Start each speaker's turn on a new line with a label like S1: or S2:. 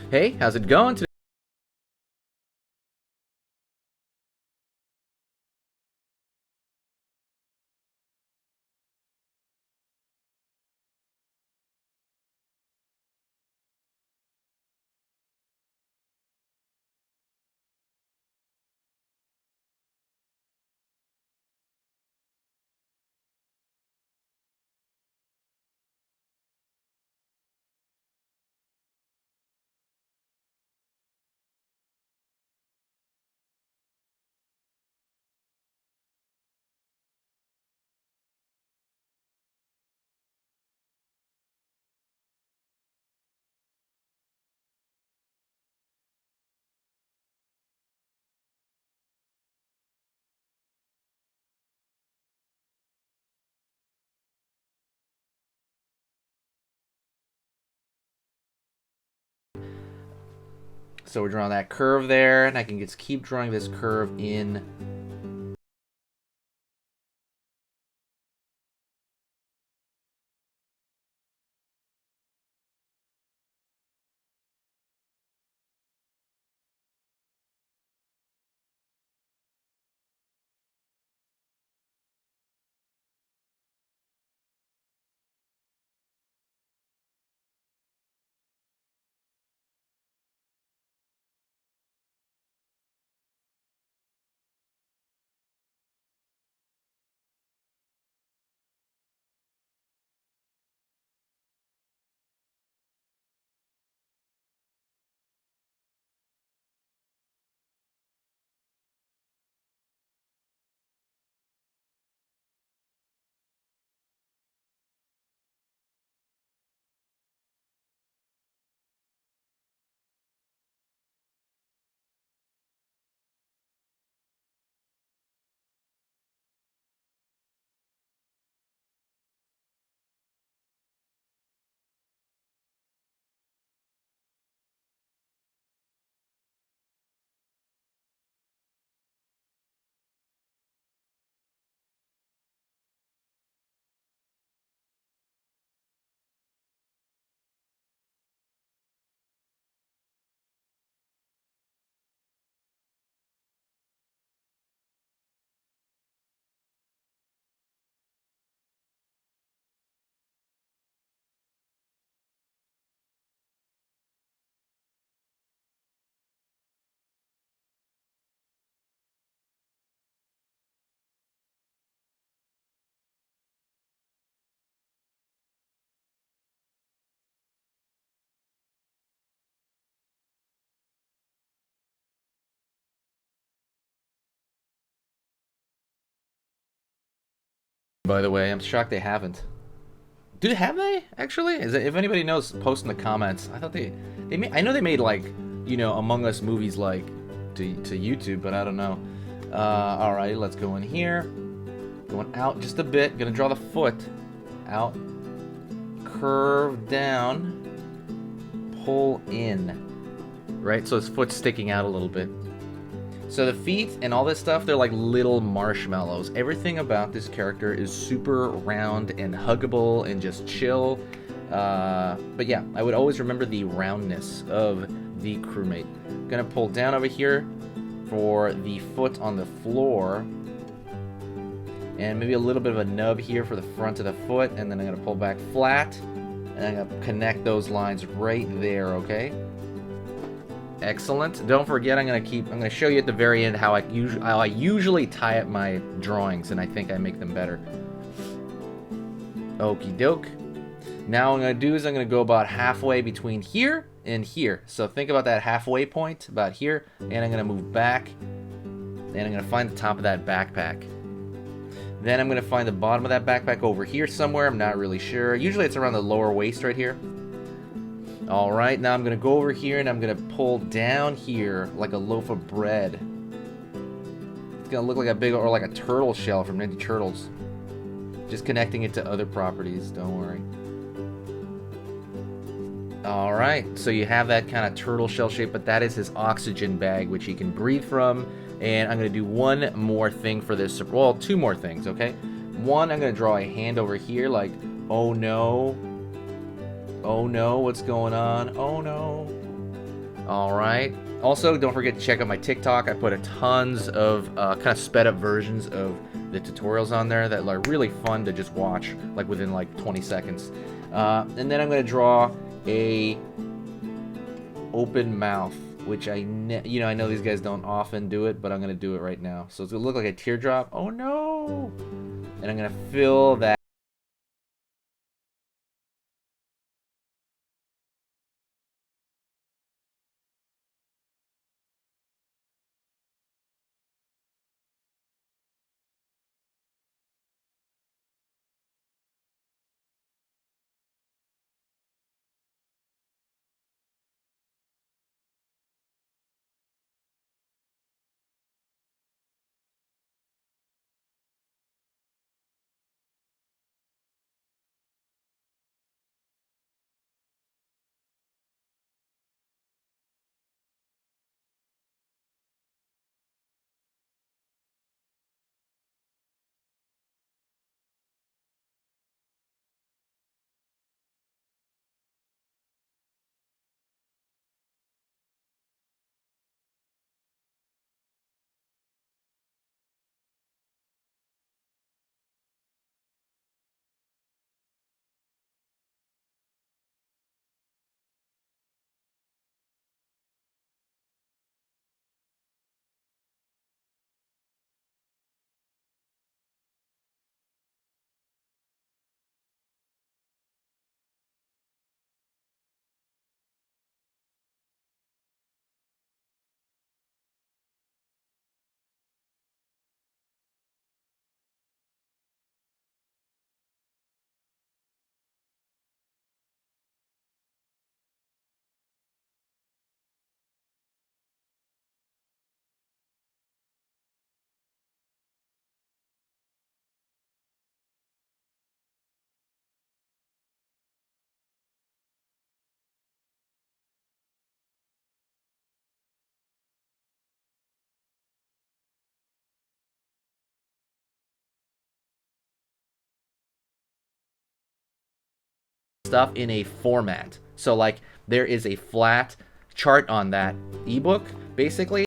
S1: Hey, how's it going today? So we're drawing that curve there, and I can just keep drawing this curve in. By the way, I'm shocked they haven't. Do have they actually? If anybody knows, post in the comments. I thought they made. I know they made like Among Us movies like to YouTube, but I don't know. Alrighty, let's go in here. Going out just a bit. Gonna draw the foot out, curve down, pull in. Right, so his foot's sticking out a little bit. So the feet and all this stuff, they're like little marshmallows. Everything about this character is super round and huggable and just chill. But yeah, I would always remember the roundness of the crewmate. Gonna pull down over here for the foot on the floor. And maybe a little bit of a nub here for the front of the foot. And then I'm gonna pull back flat. And I'm gonna connect those lines right there, okay? Excellent. Don't forget, I'm gonna show you at the very end how I usually tie up my drawings, and I think I make them better. Okie doke. Now what I'm gonna do is I'm gonna go about halfway between here and here. So think about that halfway point about here, and I'm gonna move back, and I'm gonna find the top of that backpack. Then I'm gonna find the bottom of that backpack over here somewhere. I'm not really sure. Usually it's around the lower waist right here. Alright, now I'm going to go over here and I'm going to pull down here like a loaf of bread. It's going to look like a big, or like a turtle shell from Ninja Turtles. Just connecting it to other properties, don't worry. Alright, so you have that kind of turtle shell shape, but that is his oxygen bag, which he can breathe from. And I'm going to do one more thing for this, well, two more things, okay? One, I'm going to draw a hand over here like, oh no. Oh no, what's going on? Oh no. All right. Also, don't forget to check out my TikTok. I put a tons of kind of sped up versions of the tutorials on there that are really fun to just watch, like within like 20 seconds. And then I'm gonna draw a open mouth, which I know these guys don't often do it, but I'm gonna do it right now. So it's gonna look like a teardrop. Oh no! And I'm gonna fill that stuff in a format. So like there is a flat chart on that ebook basically